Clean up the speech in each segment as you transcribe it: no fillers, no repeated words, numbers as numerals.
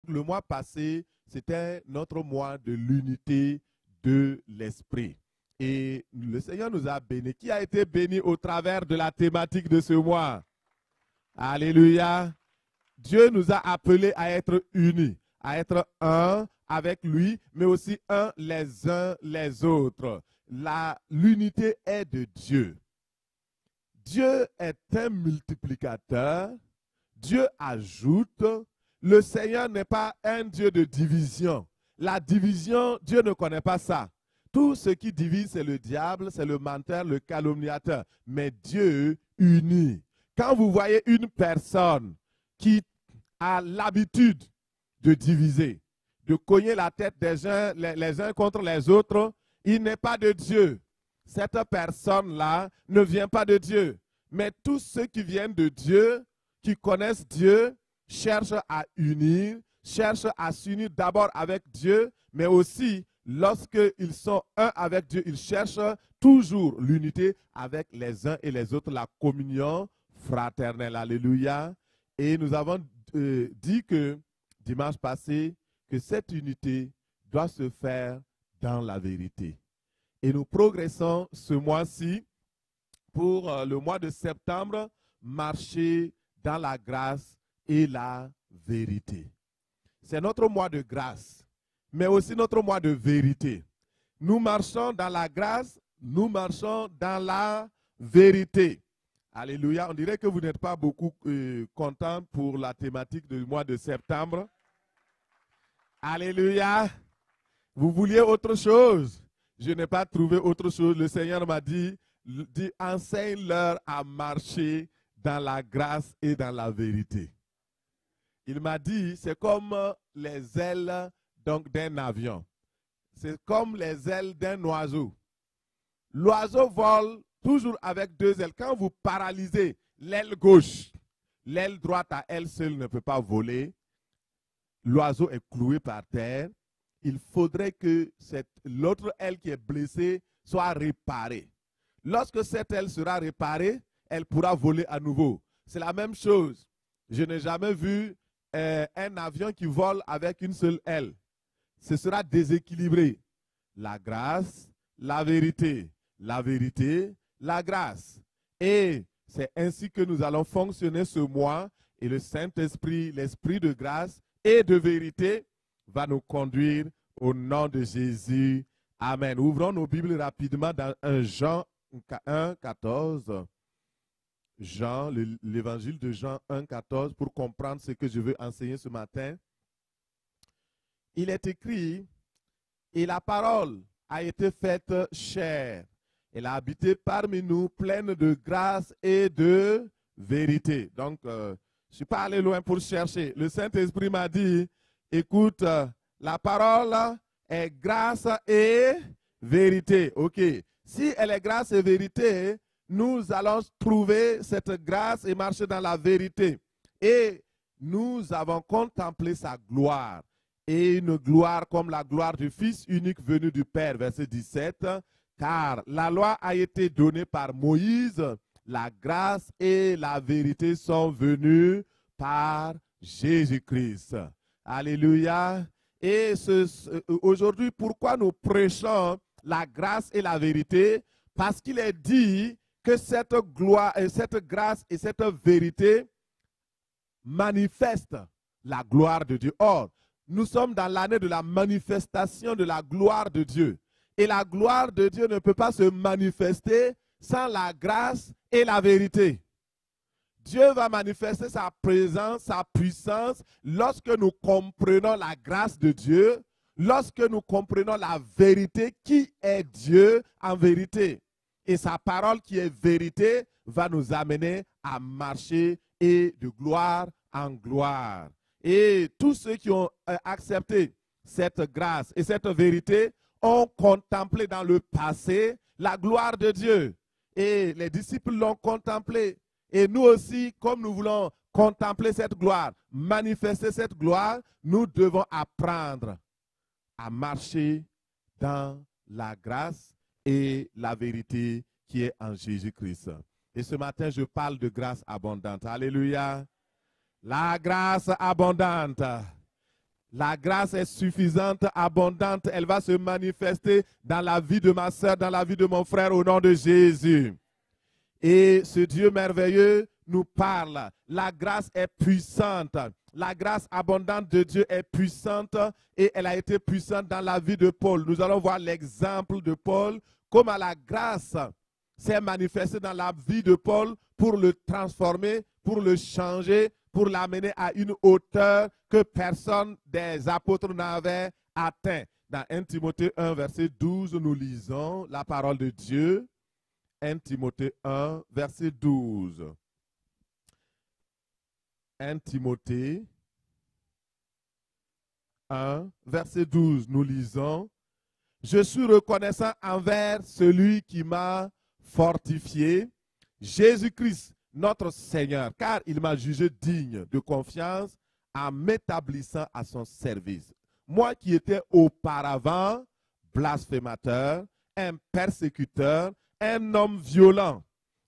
le mois passé, c'était notre mois de l'unité de l'esprit. Et le Seigneur nous a bénis. Qui a été béni au travers de la thématique de ce mois? Alléluia. Dieu nous a appelés à être unis, à être un avec lui, mais aussi un les autres. L'unité est de Dieu. Dieu est un multiplicateur. Dieu ajoute. Le Seigneur n'est pas un Dieu de division. La division, Dieu ne connaît pas ça. Tout ce qui divise, c'est le diable, c'est le menteur, le calomniateur. Mais Dieu unit. Quand vous voyez une personne qui a l'habitude de diviser, de cogner la tête des uns, les uns contre les autres, il n'est pas de Dieu. Cette personne-là ne vient pas de Dieu. Mais tous ceux qui viennent de Dieu, qui connaissent Dieu, cherchent à unir, cherchent à s'unir d'abord avec Dieu, mais aussi lorsqu'ils sont un avec Dieu, ils cherchent toujours l'unité avec les uns et les autres, la communion fraternelle. Alléluia. Et nous avons dit que dimanche passé, que cette unité doit se faire dans la vérité. Et nous progressons ce mois-ci pour le mois de septembre, marcher dans la grâce et la vérité. C'est notre mois de grâce, mais aussi notre mois de vérité. Nous marchons dans la grâce, nous marchons dans la vérité. Alléluia. On dirait que vous n'êtes pas beaucoup contents pour la thématique du mois de septembre. Alléluia. Vous vouliez autre chose? Je n'ai pas trouvé autre chose. Le Seigneur m'a dit, enseigne-leur à marcher dans la grâce et dans la vérité. Il m'a dit, c'est comme les ailes d'un avion. C'est comme les ailes d'un oiseau. L'oiseau vole toujours avec deux ailes. Quand vous paralysez l'aile gauche, l'aile droite à elle seule ne peut pas voler. L'oiseau est cloué par terre. Il faudrait que l'autre aile qui est blessée soit réparée. Lorsque cette aile sera réparée, elle pourra voler à nouveau. C'est la même chose. Je n'ai jamais vu un avion qui vole avec une seule aile. Ce sera déséquilibré. La grâce, la vérité, la grâce. Et c'est ainsi que nous allons fonctionner ce mois. Et le Saint-Esprit, l'Esprit de grâce et de vérité, va nous conduire au nom de Jésus. Amen. Ouvrons nos Bibles rapidement dans 1 Jean 1, 14. Jean, l'évangile de Jean 1, 14, pour comprendre ce que je veux enseigner ce matin. Il est écrit, et la parole a été faite chair. Elle a habité parmi nous, pleine de grâce et de vérité. Donc, je ne suis pas allé loin pour chercher. Le Saint-Esprit m'a dit, écoute, la parole est grâce et vérité. Ok. Si elle est grâce et vérité, nous allons trouver cette grâce et marcher dans la vérité. Et nous avons contemplé sa gloire. Et une gloire comme la gloire du Fils unique venu du Père. Verset 17. Car la loi a été donnée par Moïse. La grâce et la vérité sont venues par Jésus-Christ. Alléluia. Et aujourd'hui, pourquoi nous prêchons la grâce et la vérité? Parce qu'il est dit que cette gloire, cette grâce et cette vérité manifestent la gloire de Dieu. Or, nous sommes dans l'année de la manifestation de la gloire de Dieu. Et la gloire de Dieu ne peut pas se manifester sans la grâce et la vérité. Dieu va manifester sa présence, sa puissance, lorsque nous comprenons la grâce de Dieu, lorsque nous comprenons la vérité, qui est Dieu en vérité. Et sa parole qui est vérité va nous amener à marcher et de gloire en gloire. Et tous ceux qui ont accepté cette grâce et cette vérité ont contemplé dans le passé la gloire de Dieu. Et les disciples l'ont contemplé. Et nous aussi, comme nous voulons contempler cette gloire, manifester cette gloire, nous devons apprendre à marcher dans la grâce et la vérité qui est en Jésus-Christ. Et ce matin, je parle de grâce abondante. Alléluia. La grâce abondante. La grâce est suffisante, abondante. Elle va se manifester dans la vie de ma soeur, dans la vie de mon frère, au nom de Jésus. Et ce Dieu merveilleux nous parle. La grâce est puissante. La grâce abondante de Dieu est puissante et elle a été puissante dans la vie de Paul. Nous allons voir l'exemple de Paul, comment la grâce s'est manifestée dans la vie de Paul pour le transformer, pour le changer, pour l'amener à une hauteur que personne des apôtres n'avait atteint. Dans 1 Timothée 1, verset 12, nous lisons la parole de Dieu. 1 Timothée 1, verset 12. 1 Timothée 1, verset 12, nous lisons. Je suis reconnaissant envers celui qui m'a fortifié, Jésus-Christ, notre Seigneur, car il m'a jugé digne de confiance en m'établissant à son service. Moi qui étais auparavant blasphémateur, un persécuteur, un homme violent.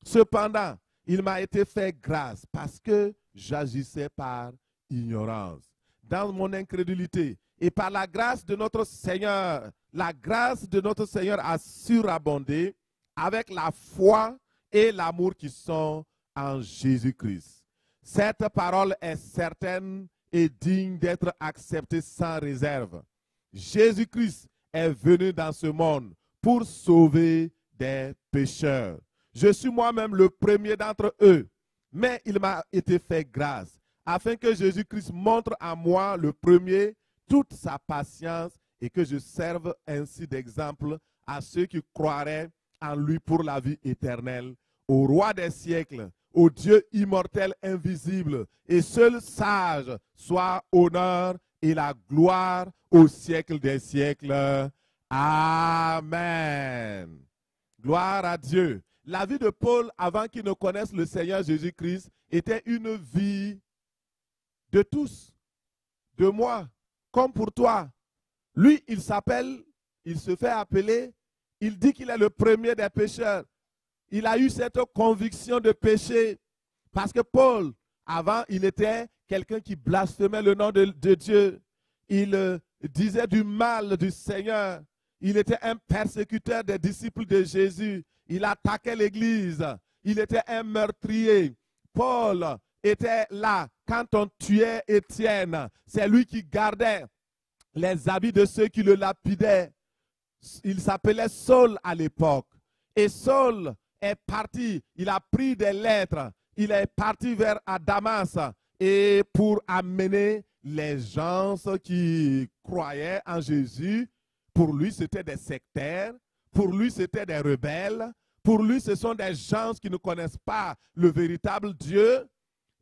Cependant, il m'a été fait grâce parce que j'agissais par ignorance. Dans mon incrédulité et par la grâce de notre Seigneur, la grâce de notre Seigneur a surabondé avec la foi et l'amour qui sont en Jésus-Christ. Cette parole est certaine et digne d'être acceptée sans réserve. Jésus-Christ est venu dans ce monde pour sauver des pécheurs. Je suis moi-même le premier d'entre eux, mais il m'a été fait grâce, afin que Jésus-Christ montre à moi le premier toute sa patience et que je serve ainsi d'exemple à ceux qui croiraient en lui pour la vie éternelle, au roi des siècles, au Dieu immortel invisible et seul sage, soit honneur et la gloire au siècle des siècles. Amen. Gloire à Dieu. La vie de Paul, avant qu'il ne connaisse le Seigneur Jésus-Christ, était une vie de tous, de moi, comme pour toi. Lui, il se fait appeler, il dit qu'il est le premier des pécheurs. Il a eu cette conviction de péché parce que Paul, avant, il était quelqu'un qui blasphémait le nom de Dieu. Il disait du mal du Seigneur. Il était un persécuteur des disciples de Jésus. Il attaquait l'Église. Il était un meurtrier. Paul était là quand on tuait Étienne. C'est lui qui gardait les habits de ceux qui le lapidaient. Il s'appelait Saul à l'époque. Et Saul est parti. Il a pris des lettres. Il est parti vers Damas et pour amener les gens qui croyaient en Jésus. Pour lui, c'était des sectaires. Pour lui, c'était des rebelles. Pour lui, ce sont des gens qui ne connaissent pas le véritable Dieu.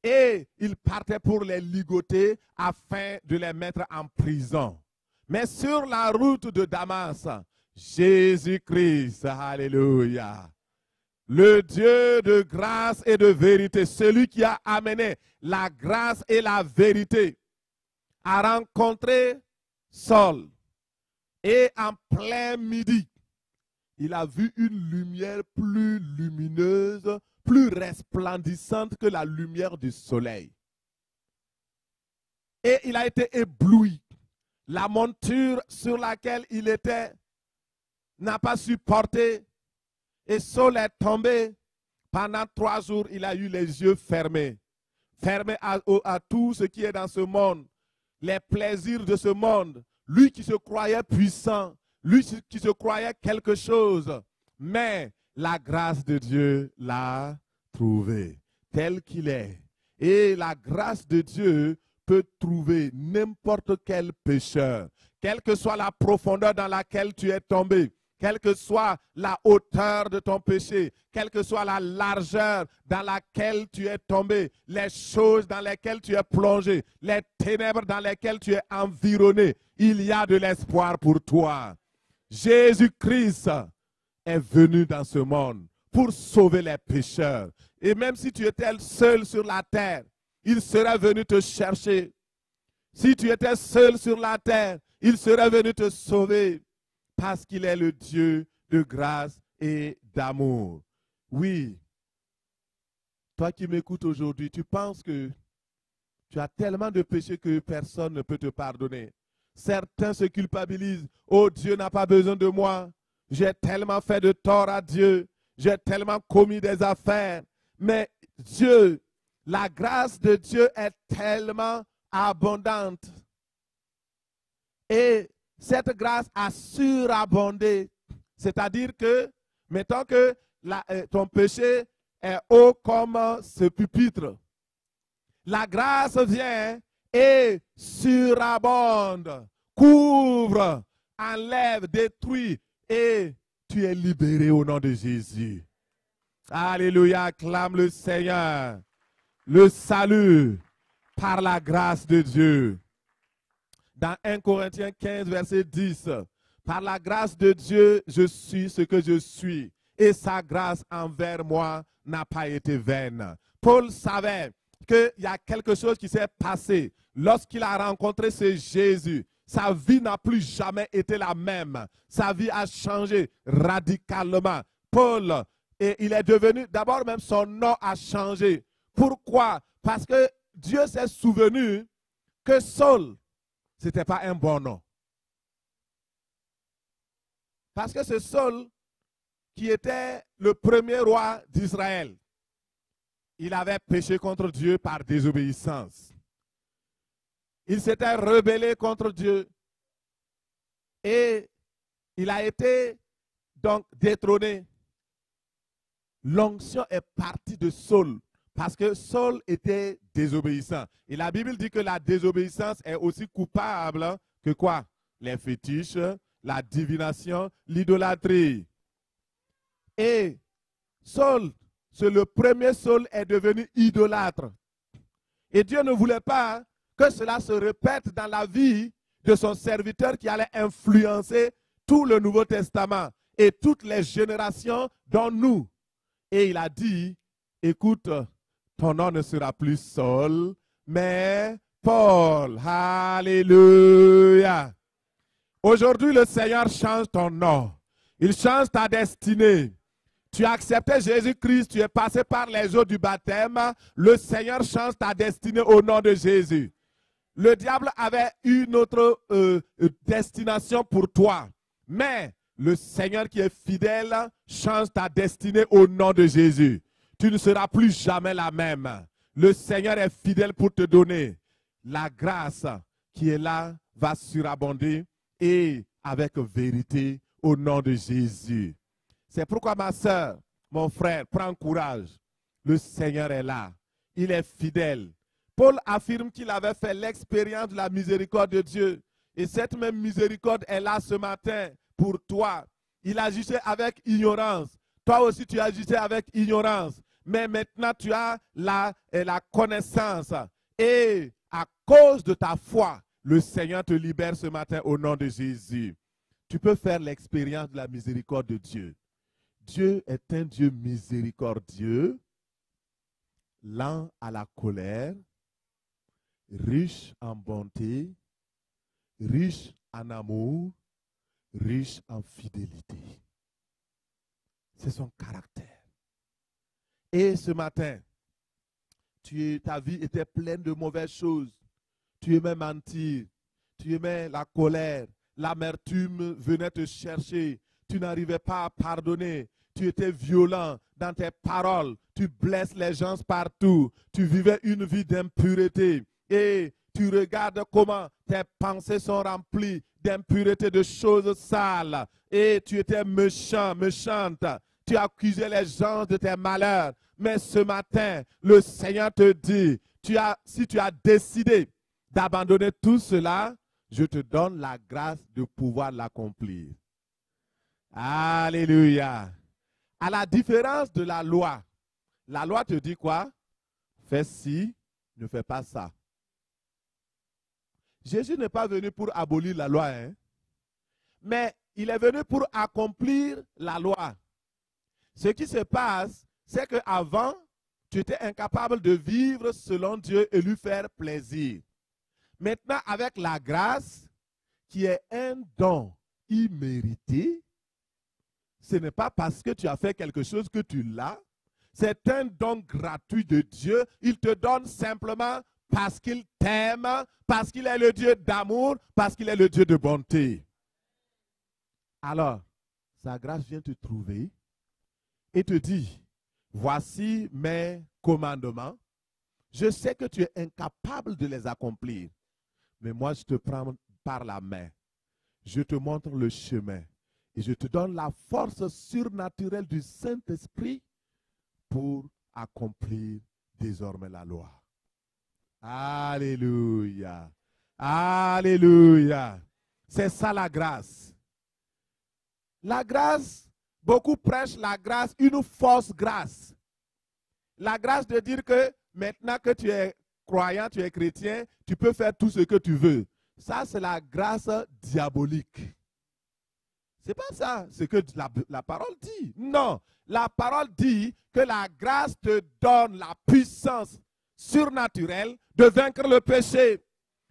Et il partait pour les ligoter afin de les mettre en prison. Mais sur la route de Damas, Jésus-Christ, alléluia, le Dieu de grâce et de vérité, celui qui a amené la grâce et la vérité, a rencontré Saul. Et en plein midi, il a vu une lumière plus lumineuse, plus resplendissante que la lumière du soleil. Et il a été ébloui. La monture sur laquelle il était n'a pas supporté. Et Saul est tombé. Pendant 3 jours, il a eu les yeux fermés. Fermés à tout ce qui est dans ce monde. Les plaisirs de ce monde. Lui qui se croyait puissant. Lui qui se croyait quelque chose. Mais la grâce de Dieu l'a trouvé tel qu'il est. Et la grâce de Dieu peut trouver n'importe quel pécheur. Quelle que soit la profondeur dans laquelle tu es tombé. Quelle que soit la hauteur de ton péché, quelle que soit la largeur dans laquelle tu es tombé, les choses dans lesquelles tu es plongé, les ténèbres dans lesquelles tu es environné, il y a de l'espoir pour toi. Jésus-Christ est venu dans ce monde pour sauver les pécheurs. Et même si tu étais seul sur la terre, il serait venu te chercher. Si tu étais seul sur la terre, il serait venu te sauver. Parce qu'il est le Dieu de grâce et d'amour. Oui, toi qui m'écoutes aujourd'hui, tu penses que Tu as tellement de péchés que personne ne peut te pardonner. Certains se culpabilisent. Oh, Dieu n'a pas besoin de moi. J'ai tellement fait de tort à Dieu. J'ai tellement commis des affaires. Mais Dieu, la grâce de Dieu est tellement abondante. Et cette grâce a surabondé. C'est-à-dire que, mettons que ton péché est haut comme ce pupitre. La grâce vient et surabonde, couvre, enlève, détruit et tu es libéré au nom de Jésus. Alléluia, acclame le Seigneur. Le salut par la grâce de Dieu. Dans 1 Corinthiens 15, verset 10, par la grâce de Dieu, je suis ce que je suis, et sa grâce envers moi n'a pas été vaine. Paul savait qu'il y a quelque chose qui s'est passé lorsqu'il a rencontré ce Jésus. Sa vie n'a plus jamais été la même. Sa vie a changé radicalement. Paul, et il est devenu, d'abord même son nom a changé. Pourquoi? Parce que Dieu s'est souvenu que Saul, ce n'était pas un bon nom. Parce que c'est Saul qui était le premier roi d'Israël. Il avait péché contre Dieu par désobéissance. Il s'était rebellé contre Dieu. Et il a été donc détrôné. L'onction est partie de Saul. Parce que Saul était désobéissant. Et la Bible dit que la désobéissance est aussi coupable que quoi? Les fétiches, la divination, l'idolâtrie. Et Saul, c'est le premier Saul est devenu idolâtre. Et Dieu ne voulait pas que cela se répète dans la vie de son serviteur qui allait influencer tout le Nouveau Testament et toutes les générations dont nous. Et il a dit, écoute, ton nom ne sera plus Saul, mais Paul. Alléluia. Aujourd'hui, le Seigneur change ton nom. Il change ta destinée. Tu as accepté Jésus-Christ, tu es passé par les eaux du baptême. Le Seigneur change ta destinée au nom de Jésus. Le diable avait une autre destination pour toi. Mais le Seigneur qui est fidèle change ta destinée au nom de Jésus. Tu ne seras plus jamais la même. Le Seigneur est fidèle pour te donner. La grâce qui est là va surabonder et avec vérité au nom de Jésus. C'est pourquoi ma soeur, mon frère, prends courage. Le Seigneur est là. Il est fidèle. Paul affirme qu'il avait fait l'expérience de la miséricorde de Dieu. Et cette même miséricorde est là ce matin pour toi. Il agissait avec ignorance. Toi aussi, tu agissais avec ignorance. Mais maintenant, tu as la connaissance. Et à cause de ta foi, le Seigneur te libère ce matin au nom de Jésus. Tu peux faire l'expérience de la miséricorde de Dieu. Dieu est un Dieu miséricordieux, lent à la colère, riche en bonté, riche en amour, riche en fidélité. C'est son caractère. Et ce matin, ta vie était pleine de mauvaises choses. Tu aimais mentir, tu aimais la colère, l'amertume venait te chercher. Tu n'arrivais pas à pardonner. Tu étais violent dans tes paroles. Tu blesses les gens partout. Tu vivais une vie d'impureté. Et tu regardes comment tes pensées sont remplies d'impureté, de choses sales. Et tu étais méchant, méchante. Tu accusais les gens de tes malheurs. Mais ce matin, le Seigneur te dit, si tu as décidé d'abandonner tout cela, je te donne la grâce de pouvoir l'accomplir. Alléluia. À la différence de la loi te dit quoi? Fais ci, ne fais pas ça. Jésus n'est pas venu pour abolir la loi, hein? Mais il est venu pour accomplir la loi. Ce qui se passe, c'est qu'avant, tu étais incapable de vivre selon Dieu et lui faire plaisir. Maintenant, avec la grâce, qui est un don immérité, ce n'est pas parce que tu as fait quelque chose que tu l'as. C'est un don gratuit de Dieu. Il te donne simplement parce qu'il t'aime, parce qu'il est le Dieu d'amour, parce qu'il est le Dieu de bonté. Alors, sa grâce vient te trouver et te dit, voici mes commandements. Je sais que tu es incapable de les accomplir, mais moi je te prends par la main. Je te montre le chemin et je te donne la force surnaturelle du Saint-Esprit pour accomplir désormais la loi. Alléluia. Alléluia. C'est ça la grâce. La grâce, beaucoup prêchent la grâce, une fausse grâce. La grâce de dire que maintenant que tu es croyant, tu es chrétien, tu peux faire tout ce que tu veux. Ça, c'est la grâce diabolique. Ce n'est pas ça ce que la parole dit. Non, la parole dit que la grâce te donne la puissance surnaturelle de vaincre le péché,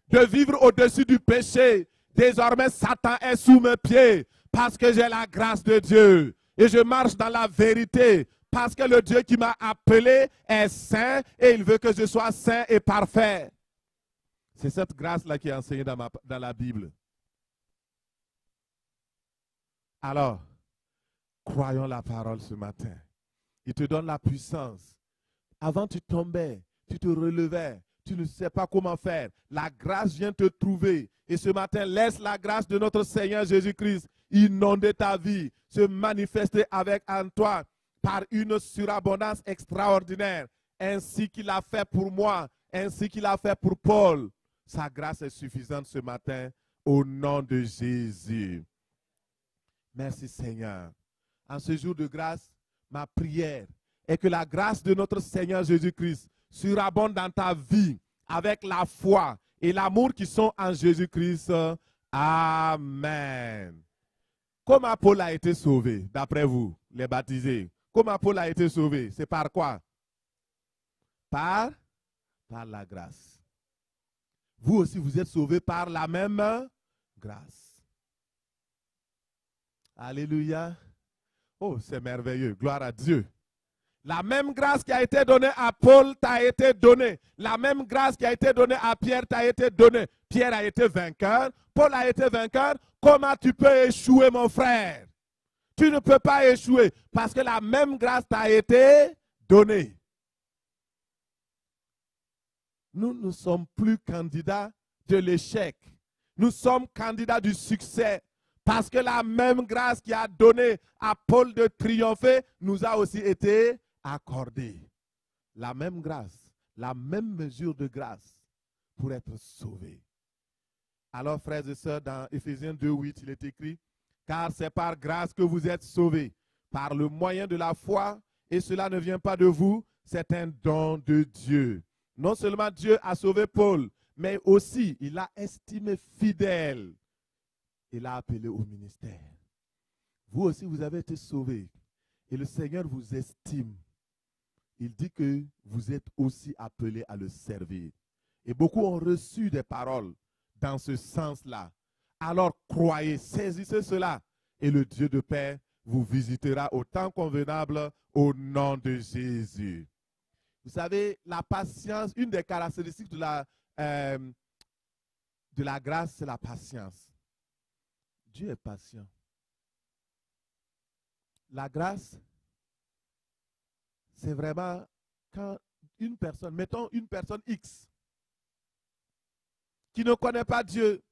de vivre au-dessus du péché. Désormais, Satan est sous mes pieds parce que j'ai la grâce de Dieu et je marche dans la vérité. Parce que le Dieu qui m'a appelé est saint et il veut que je sois saint et parfait. C'est cette grâce-là qui est enseignée dans la Bible. Alors, croyons la parole ce matin. Il te donne la puissance. Avant, tu tombais, tu te relevais, tu ne sais pas comment faire. La grâce vient te trouver. Et ce matin, laisse la grâce de notre Seigneur Jésus-Christ inonder ta vie, se manifester en toi par une surabondance extraordinaire, ainsi qu'il a fait pour moi, ainsi qu'il a fait pour Paul. Sa grâce est suffisante ce matin au nom de Jésus. Merci Seigneur. En ce jour de grâce, ma prière est que la grâce de notre Seigneur Jésus-Christ surabonde dans ta vie avec la foi et l'amour qui sont en Jésus-Christ. Amen. Comment Paul a été sauvé, d'après vous, les baptisés? Comment Paul a été sauvé? C'est par quoi? Par la grâce. Vous aussi, vous êtes sauvés par la même grâce. Alléluia. Oh, c'est merveilleux. Gloire à Dieu. La même grâce qui a été donnée à Paul t'a été donnée. La même grâce qui a été donnée à Pierre t'a été donnée. Pierre a été vainqueur. Paul a été vainqueur. Comment tu peux échouer, mon frère? Tu ne peux pas échouer parce que la même grâce t'a été donnée. Nous ne sommes plus candidats de l'échec. Nous sommes candidats du succès. Parce que la même grâce qui a donné à Paul de triompher nous a aussi été accordée. La même grâce, la même mesure de grâce pour être sauvé. Alors, frères et sœurs, dans Éphésiens 2:8, il est écrit, car c'est par grâce que vous êtes sauvés, par le moyen de la foi, et cela ne vient pas de vous, c'est un don de Dieu. Non seulement Dieu a sauvé Paul, mais aussi il l'a estimé fidèle. Il l'a appelé au ministère. Vous aussi, vous avez été sauvés. Et le Seigneur vous estime. Il dit que vous êtes aussi appelés à le servir. Et beaucoup ont reçu des paroles dans ce sens-là. Alors croyez, saisissez cela. Et le Dieu de paix vous visitera au temps convenable au nom de Jésus. Vous savez, la patience, une des caractéristiques de la grâce, c'est la patience. Dieu est patient. La grâce, c'est vraiment quand une personne, mettons une personne X, qui ne connaît pas Dieu,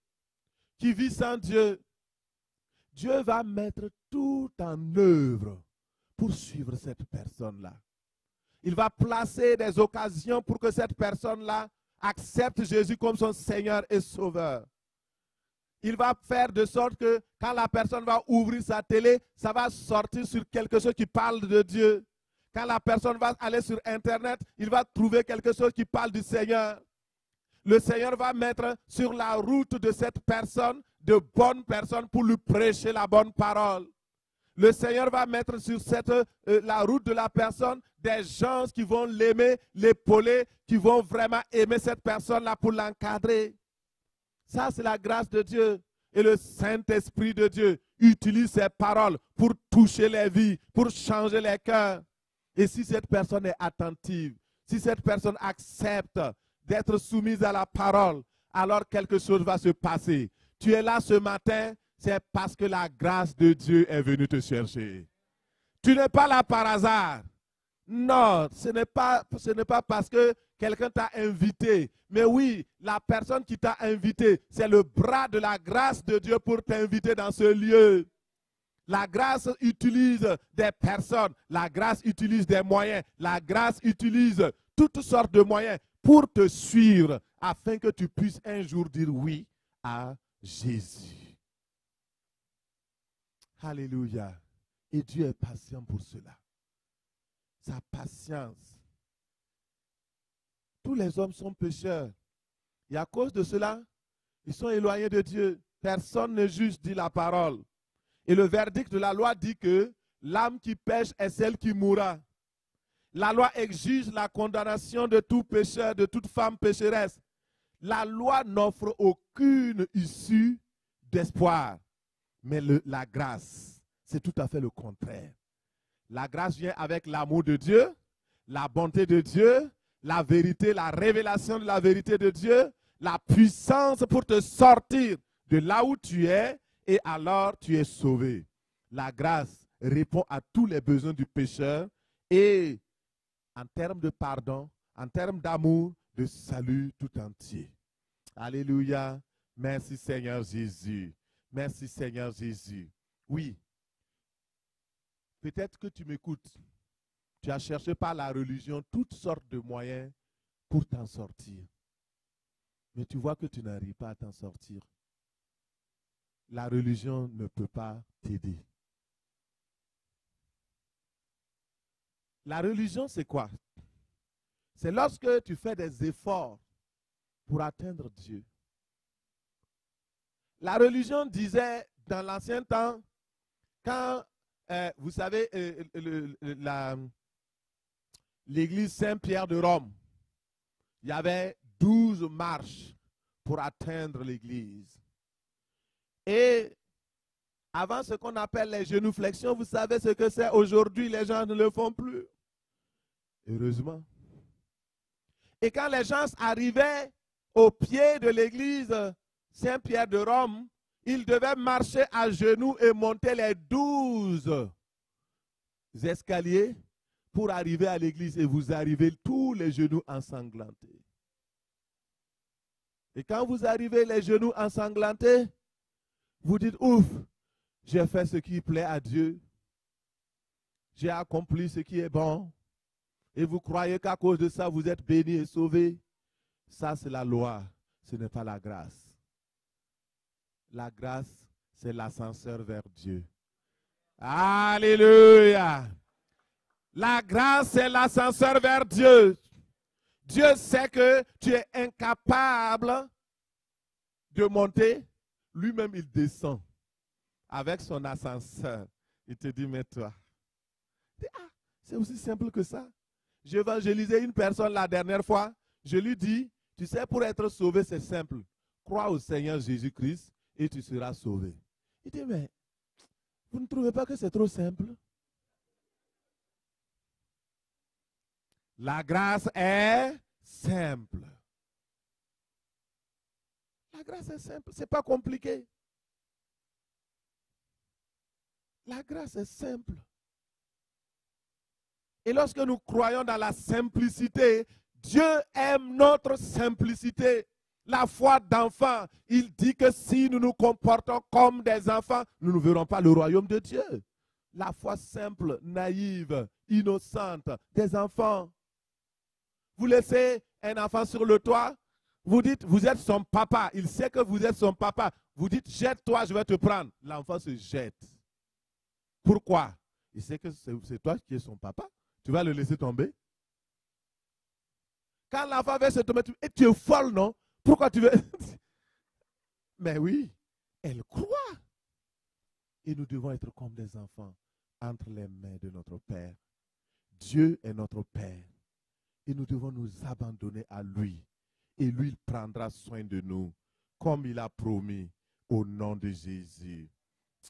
qui vit sans Dieu, Dieu va mettre tout en œuvre pour suivre cette personne-là. Il va placer des occasions pour que cette personne-là accepte Jésus comme son Seigneur et Sauveur. Il va faire de sorte que quand la personne va ouvrir sa télé, ça va sortir sur quelque chose qui parle de Dieu. Quand la personne va aller sur Internet, il va trouver quelque chose qui parle du Seigneur. Le Seigneur va mettre sur la route de cette personne de bonnes personnes pour lui prêcher la bonne parole. Le Seigneur va mettre sur la route de la personne des gens qui vont l'aimer, l'épauler, qui vont vraiment aimer cette personne-là pour l'encadrer. Ça, c'est la grâce de Dieu. Et le Saint-Esprit de Dieu utilise ces paroles pour toucher les vies, pour changer les cœurs. Et si cette personne est attentive, si cette personne accepte d'être soumise à la parole, alors quelque chose va se passer. Tu es là ce matin, c'est parce que la grâce de Dieu est venue te chercher. Tu n'es pas là par hasard. Non, ce n'est pas parce que quelqu'un t'a invité. Mais oui, la personne qui t'a invité, c'est le bras de la grâce de Dieu pour t'inviter dans ce lieu. La grâce utilise des personnes, la grâce utilise des moyens, la grâce utilise toutes sortes de moyens pour te suivre afin que tu puisses un jour dire oui à Jésus. Alléluia. Et Dieu est patient pour cela. Sa patience. Tous les hommes sont pécheurs. Et à cause de cela, ils sont éloignés de Dieu. Personne ne juge, dit la parole. Et le verdict de la loi dit que l'âme qui pêche est celle qui mourra. La loi exige la condamnation de tout pécheur, de toute femme pécheresse. La loi n'offre aucune issue d'espoir. Mais la grâce, c'est tout à fait le contraire. La grâce vient avec l'amour de Dieu, la bonté de Dieu, la vérité, la révélation de la vérité de Dieu, la puissance pour te sortir de là où tu es et alors tu es sauvé. La grâce répond à tous les besoins du pécheur et en termes de pardon, en termes d'amour, de salut tout entier. Alléluia. Merci Seigneur Jésus. Merci Seigneur Jésus. Oui. Peut-être que tu m'écoutes. Tu as cherché par la religion toutes sortes de moyens pour t'en sortir. Mais tu vois que tu n'arrives pas à t'en sortir. La religion ne peut pas t'aider. La religion, c'est quoi? C'est lorsque tu fais des efforts pour atteindre Dieu. La religion disait dans l'ancien temps, quand, vous savez, l'église Saint-Pierre de Rome, il y avait 12 marches pour atteindre l'église. Et avant ce qu'on appelle les genuflexions, vous savez ce que c'est? Aujourd'hui, les gens ne le font plus. Heureusement. Et quand les gens arrivaient au pied de l'église Saint-Pierre de Rome, ils devaient marcher à genoux et monter les 12 escaliers pour arriver à l'église. Et vous arrivez tous les genoux ensanglantés. Et quand vous arrivez les genoux ensanglantés, vous dites, ouf, j'ai fait ce qui plaît à Dieu. J'ai accompli ce qui est bon. Et vous croyez qu'à cause de ça, vous êtes bénis et sauvés. Ça, c'est la loi. Ce n'est pas la grâce. La grâce, c'est l'ascenseur vers Dieu. Alléluia. La grâce, c'est l'ascenseur vers Dieu. Dieu sait que tu es incapable de monter. Lui-même, il descend avec son ascenseur. Il te dit, mets-toi. Ah, c'est aussi simple que ça. J'évangélisais une personne la dernière fois. Je lui dis, tu sais, pour être sauvé, c'est simple. Crois au Seigneur Jésus-Christ et tu seras sauvé. Il dit, mais vous ne trouvez pas que c'est trop simple? La grâce est simple. La grâce est simple, ce n'est pas compliqué. La grâce est simple. Et lorsque nous croyons dans la simplicité, Dieu aime notre simplicité. La foi d'enfant, il dit que si nous nous comportons comme des enfants, nous ne verrons pas le royaume de Dieu. La foi simple, naïve, innocente, des enfants. Vous laissez un enfant sur le toit, vous dites, vous êtes son papa, il sait que vous êtes son papa. Vous dites, jette-toi, je vais te prendre. L'enfant se jette. Pourquoi? Il sait que c'est toi qui es son papa. Tu vas le laisser tomber? Quand l'enfant veut se tomber, tu es folle, non? Pourquoi tu veux? Mais oui, elle croit. Et nous devons être comme des enfants entre les mains de notre Père. Dieu est notre Père. Et nous devons nous abandonner à lui. Et lui, il prendra soin de nous, comme il a promis, au nom de Jésus.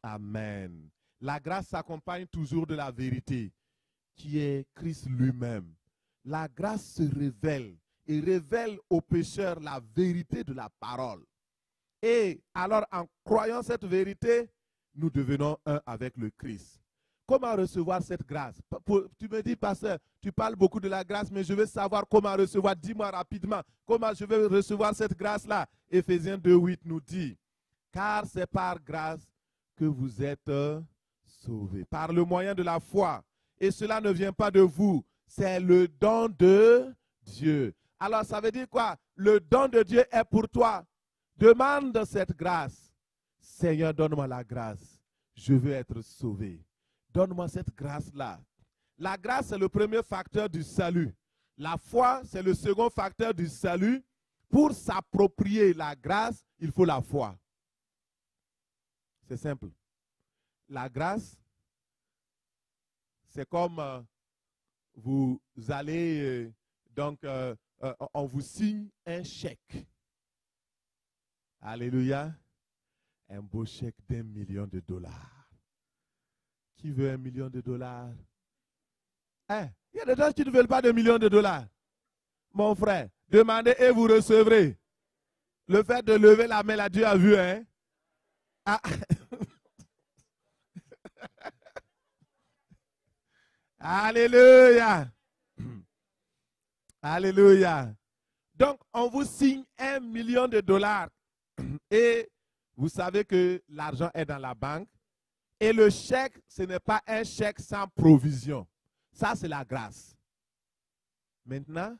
Amen. La grâce s'accompagne toujours de la vérité, qui est Christ lui-même. La grâce se révèle et révèle aux pécheurs la vérité de la parole. Et alors, en croyant cette vérité, nous devenons un avec le Christ. Comment recevoir cette grâce? Tu me dis, pasteur, tu parles beaucoup de la grâce, mais je veux savoir comment recevoir. Dis-moi rapidement, comment je vais recevoir cette grâce-là? Éphésiens 2:8 nous dit, car c'est par grâce que vous êtes sauvés, par le moyen de la foi. Et cela ne vient pas de vous, c'est le don de Dieu. Alors, ça veut dire quoi? Le don de Dieu est pour toi. Demande cette grâce. Seigneur, donne-moi la grâce. Je veux être sauvé. Donne-moi cette grâce-là. La grâce, c'est le premier facteur du salut. La foi, c'est le second facteur du salut. Pour s'approprier la grâce, il faut la foi. C'est simple. La grâce, c'est comme vous allez, on vous signe un chèque. Alléluia. Un beau chèque d'1 million de dollars. Qui veut 1 million de dollars? Il y a des gens qui ne veulent pas de millions de dollars. Mon frère, demandez et vous recevrez. Le fait de lever la main, là, Dieu a vu, hein? Ah. Alléluia. Alléluia. Donc, on vous signe 1 million de dollars. Et vous savez que l'argent est dans la banque. Et le chèque, ce n'est pas un chèque sans provision. Ça, c'est la grâce. Maintenant,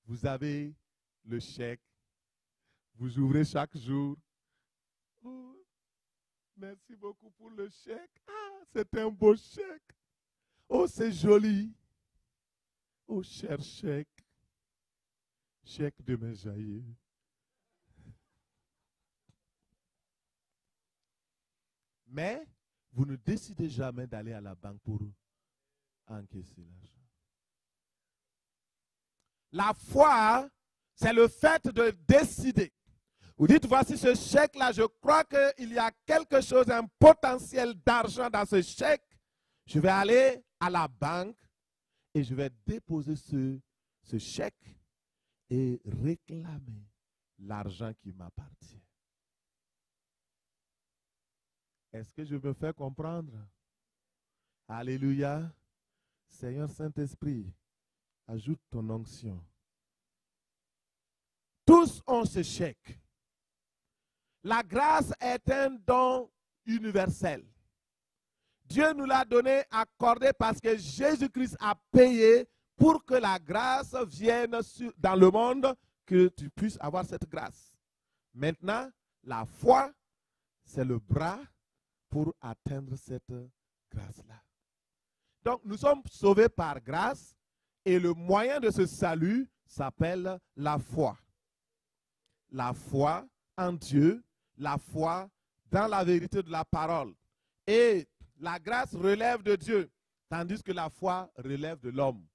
vous avez le chèque. Vous ouvrez chaque jour. Oh, merci beaucoup pour le chèque. Ah, c'est un beau chèque. Oh, c'est joli. Oh, cher chèque. Chèque de mes jaillis. Mais vous ne décidez jamais d'aller à la banque pour encaisser l'argent. La foi, c'est le fait de décider. Vous dites, voici ce chèque-là, je crois qu'il y a quelque chose, un potentiel d'argent dans ce chèque. Je vais aller à la banque et je vais déposer ce chèque et réclamer l'argent qui m'appartient. Est-ce que je me fais comprendre? Alléluia. Seigneur Saint-Esprit, ajoute ton onction. Tous ont ce chèque. La grâce est un don universel. Dieu nous l'a donné, accordé parce que Jésus-Christ a payé pour que la grâce vienne dans le monde, que tu puisses avoir cette grâce. Maintenant, la foi, c'est le bras pour atteindre cette grâce-là. Donc, nous sommes sauvés par grâce et le moyen de ce salut s'appelle la foi. La foi en Dieu, la foi dans la vérité de la parole. Et la grâce relève de Dieu, tandis que la foi relève de l'homme.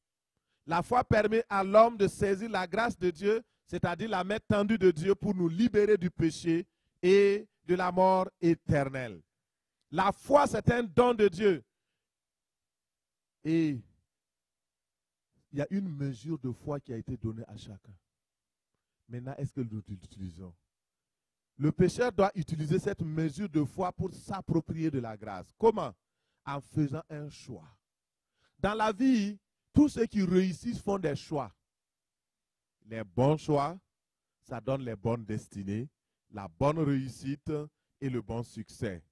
La foi permet à l'homme de saisir la grâce de Dieu, c'est-à-dire la main tendue de Dieu pour nous libérer du péché et de la mort éternelle. La foi, c'est un don de Dieu. Et il y a une mesure de foi qui a été donnée à chacun. Maintenant, est-ce que nous l'utilisons? Le pécheur doit utiliser cette mesure de foi pour s'approprier de la grâce. Comment? En faisant un choix. Dans la vie, tous ceux qui réussissent font des choix. Les bons choix, ça donne les bonnes destinées, la bonne réussite et le bon succès.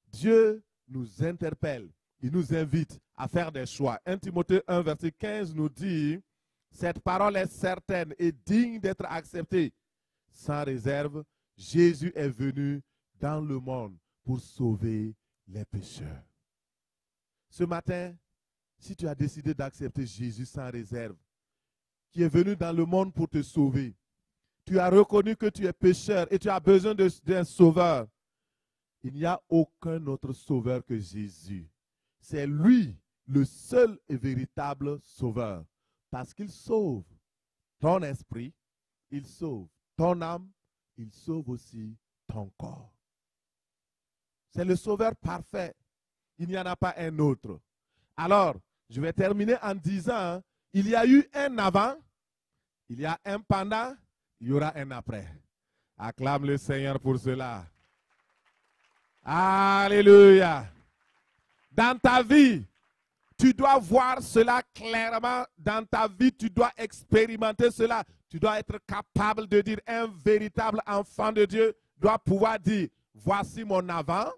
Dieu nous interpelle, il nous invite à faire des choix. 1 Timothée 1, verset 15 nous dit, « Cette parole est certaine et digne d'être acceptée. Sans réserve, Jésus est venu dans le monde pour sauver les pécheurs. » Ce matin, si tu as décidé d'accepter Jésus sans réserve, qui est venu dans le monde pour te sauver, tu as reconnu que tu es pécheur et tu as besoin d'un sauveur. Il n'y a aucun autre sauveur que Jésus. C'est lui le seul et véritable sauveur. Parce qu'il sauve ton esprit, il sauve ton âme, il sauve aussi ton corps. C'est le sauveur parfait. Il n'y en a pas un autre. Alors, je vais terminer en disant, il y a eu un avant Il y a un pendant, il y aura un après. Acclame le Seigneur pour cela. Alléluia. Dans ta vie, tu dois voir cela clairement. Dans ta vie, tu dois expérimenter cela. Tu dois être capable de dire, un véritable enfant de Dieu doit pouvoir dire, voici mon avant,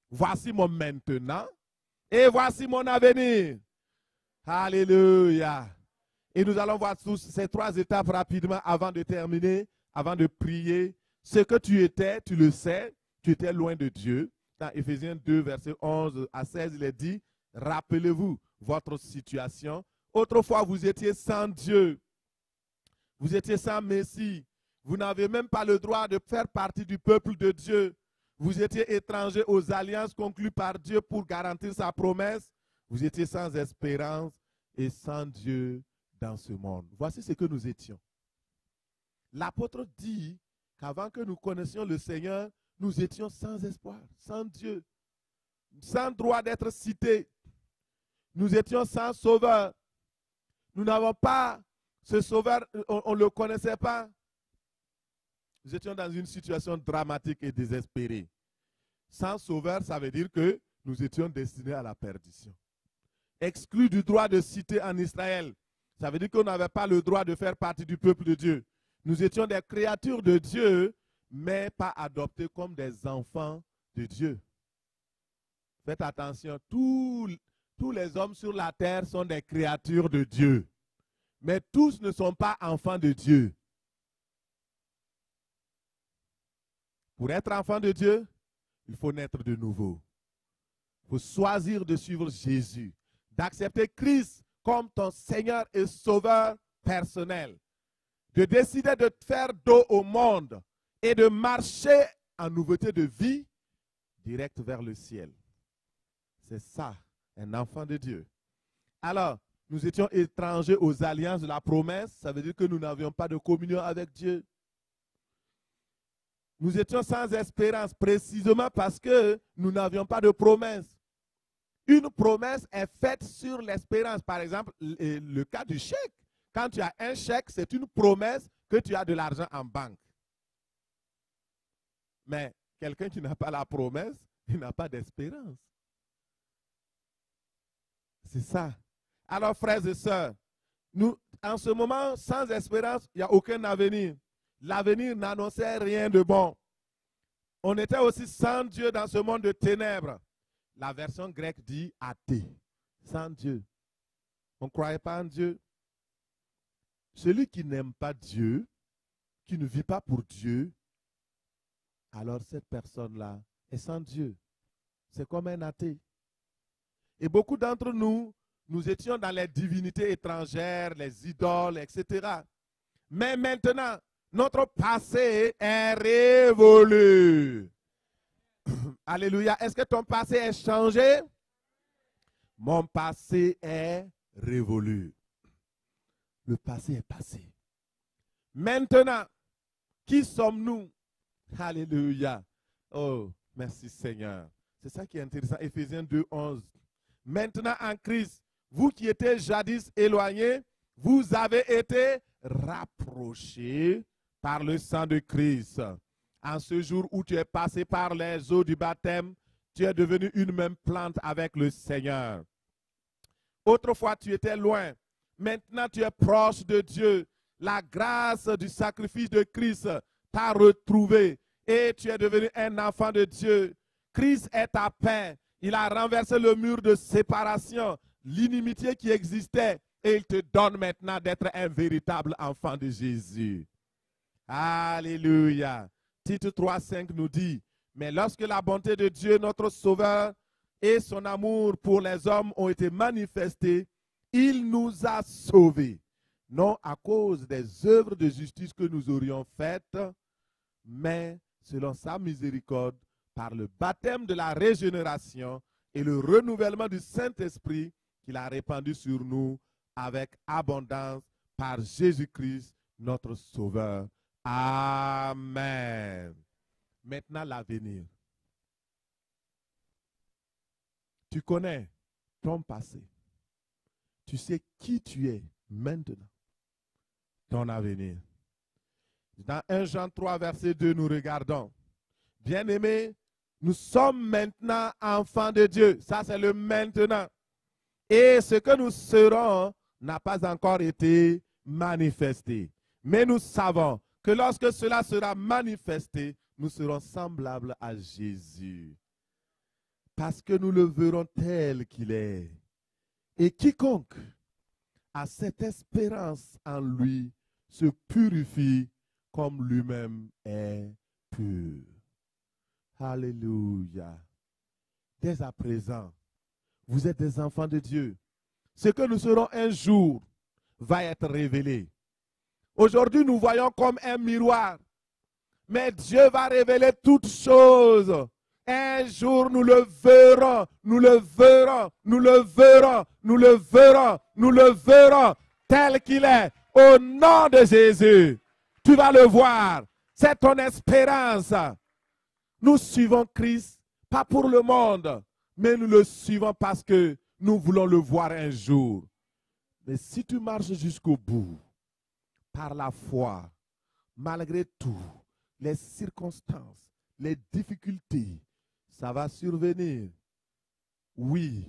voici mon maintenant et voici mon avenir. Alléluia. Et nous allons voir tous ces trois étapes rapidement avant de terminer, avant de prier. Ce que tu étais, tu le sais, tu étais loin de Dieu. Dans Éphésiens 2, verset 11 à 16, il est dit, rappelez-vous votre situation. Autrefois, vous étiez sans Dieu. Vous étiez sans Messie. Vous n'avez même pas le droit de faire partie du peuple de Dieu. Vous étiez étrangers aux alliances conclues par Dieu pour garantir sa promesse. Vous étiez sans espérance et sans Dieu dans ce monde. Voici ce que nous étions. L'apôtre dit qu'avant que nous connaissions le Seigneur, nous étions sans espoir, sans Dieu, sans droit d'être cités. Nous étions sans sauveur. Nous n'avons pas ce sauveur, on ne le connaissait pas. Nous étions dans une situation dramatique et désespérée. Sans sauveur, ça veut dire que nous étions destinés à la perdition. Exclus du droit de cité en Israël, ça veut dire qu'on n'avait pas le droit de faire partie du peuple de Dieu. Nous étions des créatures de Dieu, mais pas adoptés comme des enfants de Dieu. Faites attention, tous les hommes sur la terre sont des créatures de Dieu. Mais tous ne sont pas enfants de Dieu. Pour être enfant de Dieu, il faut naître de nouveau. Il faut choisir de suivre Jésus, d'accepter Christ comme ton Seigneur et Sauveur personnel, de décider de te faire dos au monde et de marcher en nouveauté de vie direct vers le ciel. C'est ça, un enfant de Dieu. Alors, nous étions étrangers aux alliances de la promesse. Ça veut dire que nous n'avions pas de communion avec Dieu. Nous étions sans espérance précisément parce que nous n'avions pas de promesse. Une promesse est faite sur l'espérance. Par exemple, le cas du chèque. Quand tu as un chèque, c'est une promesse que tu as de l'argent en banque. Mais quelqu'un qui n'a pas la promesse, il n'a pas d'espérance. C'est ça. Alors, frères et sœurs, nous, en ce moment, sans espérance, il n'y a aucun avenir. L'avenir n'annonçait rien de bon. On était aussi sans Dieu dans ce monde de ténèbres. La version grecque dit athée, sans Dieu. On ne croyait pas en Dieu. Celui qui n'aime pas Dieu, qui ne vit pas pour Dieu, alors cette personne-là est sans Dieu. C'est comme un athée. Et beaucoup d'entre nous, nous étions dans les divinités étrangères, les idoles, etc. Mais maintenant, notre passé est révolu. Alléluia. Est-ce que ton passé est changé? Mon passé est révolu. Le passé est passé. Maintenant, qui sommes-nous? Alléluia. Oh, merci Seigneur. C'est ça qui est intéressant. Éphésiens 2, 11. Maintenant en Christ, vous qui étiez jadis éloignés, vous avez été rapprochés par le sang de Christ. En ce jour où tu es passé par les eaux du baptême, tu es devenu une même plante avec le Seigneur. Autrefois, tu étais loin. Maintenant, tu es proche de Dieu. La grâce du sacrifice de Christ t'a retrouvé et tu es devenu un enfant de Dieu. Christ est ta paix. Il a renversé le mur de séparation, l'inimitié qui existait, et il te donne maintenant d'être un véritable enfant de Jésus. Alléluia. Tite 3,5 nous dit, mais lorsque la bonté de Dieu, notre Sauveur, et son amour pour les hommes ont été manifestés, il nous a sauvés, non à cause des œuvres de justice que nous aurions faites, mais selon sa miséricorde, par le baptême de la régénération et le renouvellement du Saint-Esprit qu'il a répandu sur nous avec abondance par Jésus-Christ, notre Sauveur. Amen. Maintenant, l'avenir. Tu connais ton passé. Tu sais qui tu es maintenant. ton avenir. Dans 1 Jean 3, verset 2, nous regardons. Bien-aimés, nous sommes maintenant enfants de Dieu. Ça, c'est le maintenant. Et ce que nous serons n'a pas encore été manifesté. Mais nous savons que lorsque cela sera manifesté, nous serons semblables à Jésus. Parce que nous le verrons tel qu'il est. Et quiconque a cette espérance en lui se purifie comme lui-même est pur. Alléluia. Dès à présent, vous êtes des enfants de Dieu. Ce que nous serons un jour va être révélé. Aujourd'hui, nous voyons comme un miroir. Mais Dieu va révéler toutes choses. Un jour, nous le verrons, nous le verrons, nous le verrons, nous le verrons, nous le verrons tel qu'il est. Au nom de Jésus, tu vas le voir. C'est ton espérance. Nous suivons Christ, pas pour le monde, mais nous le suivons parce que nous voulons le voir un jour. Mais si tu marches jusqu'au bout, par la foi, malgré tout, les circonstances, les difficultés, ça va survenir. Oui,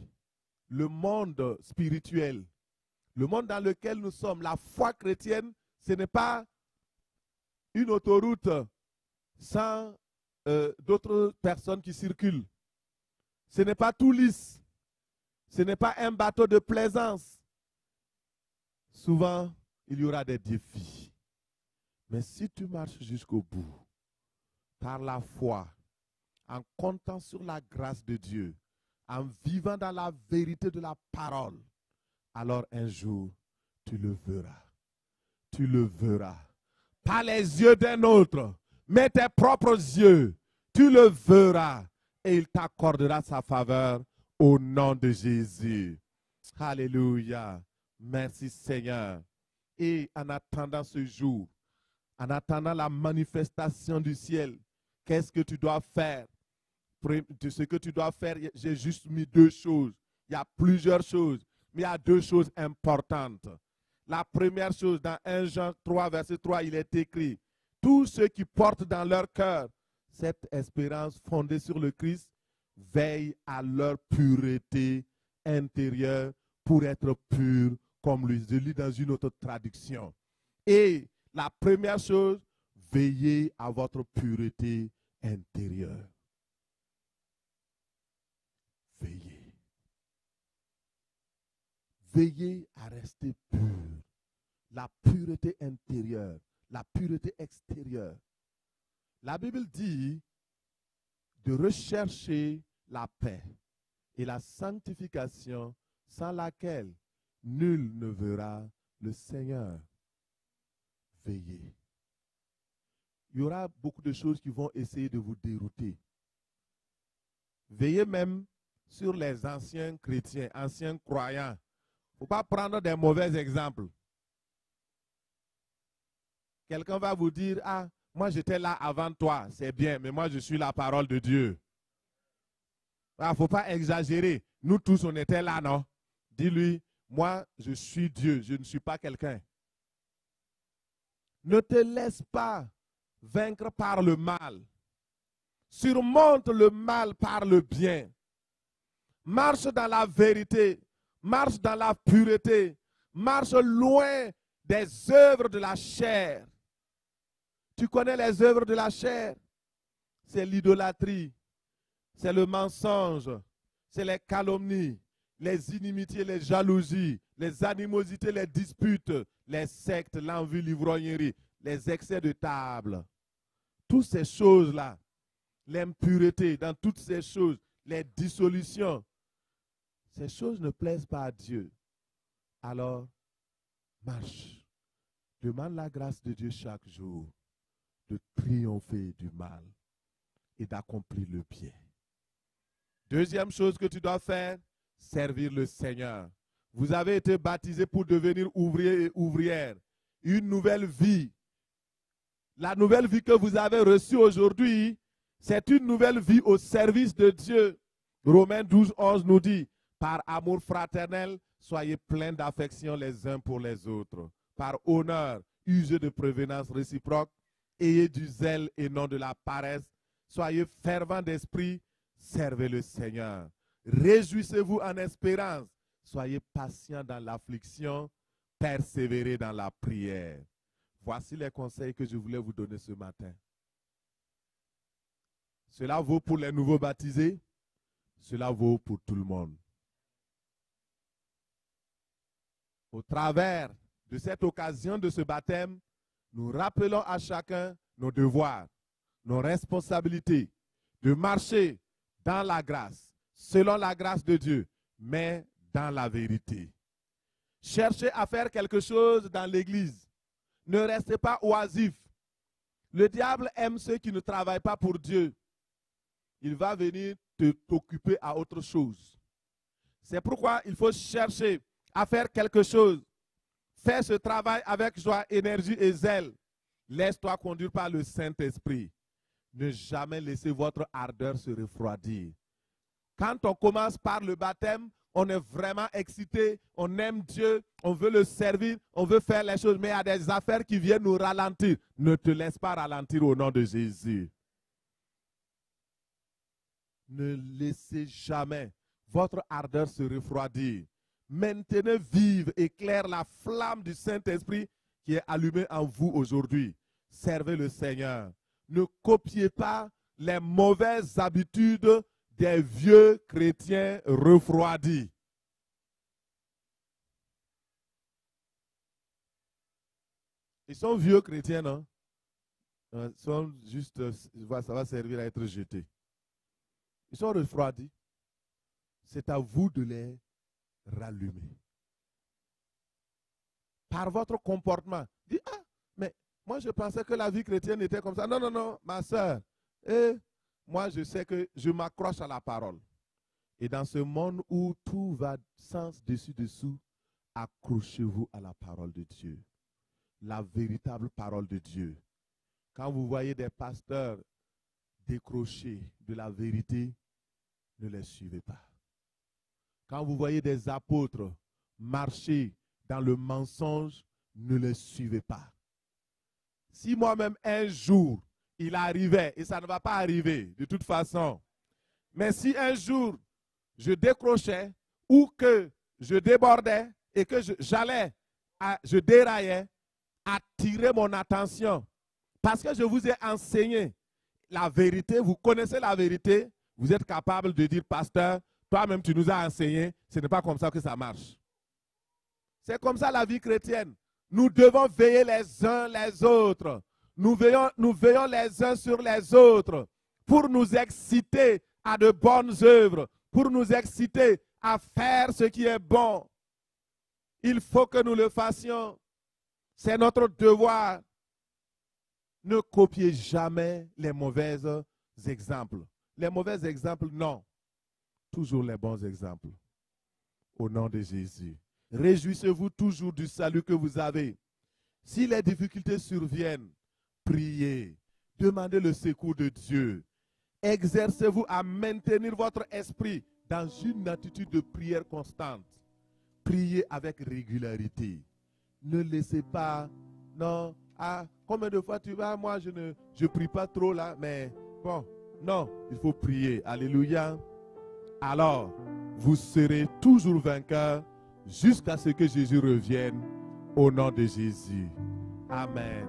le monde spirituel, le monde dans lequel nous sommes, la foi chrétienne, ce n'est pas une autoroute sans d'autres personnes qui circulent. Ce n'est pas tout lisse. Ce n'est pas un bateau de plaisance. Souvent, il y aura des défis. Mais si tu marches jusqu'au bout, par la foi, en comptant sur la grâce de Dieu, en vivant dans la vérité de la parole, alors un jour, tu le verras. Tu le verras. Pas les yeux d'un autre, mais tes propres yeux. Tu le verras et il t'accordera sa faveur au nom de Jésus. Alléluia. Merci Seigneur. Et en attendant ce jour, en attendant la manifestation du ciel, qu'est-ce que tu dois faire? Ce que tu dois faire, j'ai juste mis 2 choses. Il y a plusieurs choses, mais il y a 2 choses importantes. La première chose, dans 1 Jean 3, verset 3, il est écrit, tous ceux qui portent dans leur cœur cette espérance fondée sur le Christ veillent à leur pureté intérieure pour être purs comme lui. Je lis dans une autre traduction. Et la première chose, veillez à votre pureté intérieure. Veillez. Veillez à rester pur. La pureté intérieure, la pureté extérieure. La Bible dit de rechercher la paix et la sanctification sans laquelle nul ne verra le Seigneur. Veillez. Il y aura beaucoup de choses qui vont essayer de vous dérouter. Veillez même sur les anciens chrétiens, anciens croyants. Il ne faut pas prendre des mauvais exemples. Quelqu'un va vous dire, ah, moi j'étais là avant toi, c'est bien, mais moi je suis la parole de Dieu. Il ne faut pas exagérer. Nous tous, on était là, non? Dis-lui, moi je suis Dieu, je ne suis pas quelqu'un. Ne te laisse pas vaincre par le mal. Surmonte le mal par le bien. Marche dans la vérité. Marche dans la pureté. Marche loin des œuvres de la chair. Tu connais les œuvres de la chair? C'est l'idolâtrie. C'est le mensonge. C'est les calomnies, les inimitiés, les jalousies, les animosités, les disputes, les sectes, l'envie, l'ivrognerie, les excès de table. Toutes ces choses-là, l'impureté dans toutes ces choses, les dissolutions, ces choses ne plaisent pas à Dieu. Alors, marche. Demande la grâce de Dieu chaque jour de triompher du mal et d'accomplir le bien. Deuxième chose que tu dois faire, servir le Seigneur. Vous avez été baptisés pour devenir ouvriers et ouvrières. Une nouvelle vie. La nouvelle vie que vous avez reçue aujourd'hui, c'est une nouvelle vie au service de Dieu. Romains 12, 11 nous dit, par amour fraternel, soyez pleins d'affection les uns pour les autres. Par honneur, usez de prévenance réciproque, ayez du zèle et non de la paresse, soyez fervents d'esprit, servez le Seigneur. Réjouissez-vous en espérance, soyez patients dans l'affliction, persévérez dans la prière. Voici les conseils que je voulais vous donner ce matin. Cela vaut pour les nouveaux baptisés, cela vaut pour tout le monde. Au travers de cette occasion de ce baptême, nous rappelons à chacun nos devoirs, nos responsabilités, de marcher dans la grâce, selon la grâce de Dieu, mais dans la vérité. Cherchez à faire quelque chose dans l'église. Ne restez pas oisifs. Le diable aime ceux qui ne travaillent pas pour Dieu. Il va venir t'occuper à autre chose. C'est pourquoi il faut chercher à faire quelque chose. Fais ce travail avec joie, énergie et zèle. Laisse-toi conduire par le Saint-Esprit. Ne jamais laisser votre ardeur se refroidir. Quand on commence par le baptême, on est vraiment excité, on aime Dieu, on veut le servir, on veut faire les choses, mais il y a des affaires qui viennent nous ralentir. Ne te laisse pas ralentir au nom de Jésus. Ne laissez jamais votre ardeur se refroidir. Maintenez vive et claire la flamme du Saint-Esprit qui est allumée en vous aujourd'hui. Servez le Seigneur. Ne copiez pas les mauvaises habitudes des vieux chrétiens refroidis. Ils sont vieux chrétiens, non? Ils sont juste, ça va servir à être jeté. Ils sont refroidis. C'est à vous de les rallumer. Par votre comportement. Dis, ah, mais moi je pensais que la vie chrétienne était comme ça. Non, non, non, ma soeur. Moi je sais que je m'accroche à la parole. Et dans ce monde où tout va sens dessus-dessous, accrochez-vous à la parole de Dieu. La véritable parole de Dieu. Quand vous voyez des pasteurs décrochés de la vérité, ne les suivez pas. Quand vous voyez des apôtres marcher dans le mensonge, ne les suivez pas. Si moi-même un jour, il arrivait, et ça ne va pas arriver de toute façon, mais si un jour, je décrochais ou que je débordais et que je déraillais, attirez mon attention. Parce que je vous ai enseigné la vérité, vous connaissez la vérité, vous êtes capable de dire, pasteur, toi-même tu nous as enseigné, ce n'est pas comme ça que ça marche. C'est comme ça la vie chrétienne. Nous devons veiller les uns les autres. Nous veillons les uns sur les autres pour nous exciter à de bonnes œuvres, pour nous exciter à faire ce qui est bon. Il faut que nous le fassions. C'est notre devoir. Ne copiez jamais les mauvais exemples. Les mauvais exemples, non. Toujours les bons exemples. Au nom de Jésus. Réjouissez-vous toujours du salut que vous avez. Si les difficultés surviennent, priez. Demandez le secours de Dieu. Exercez-vous à maintenir votre esprit dans une attitude de prière constante. Priez avec régularité. Ne laissez pas, non, combien de fois tu vas, moi je ne prie pas trop là, mais bon, non, il faut prier. Alléluia. Alors, vous serez toujours vainqueurs jusqu'à ce que Jésus revienne au nom de Jésus. Amen.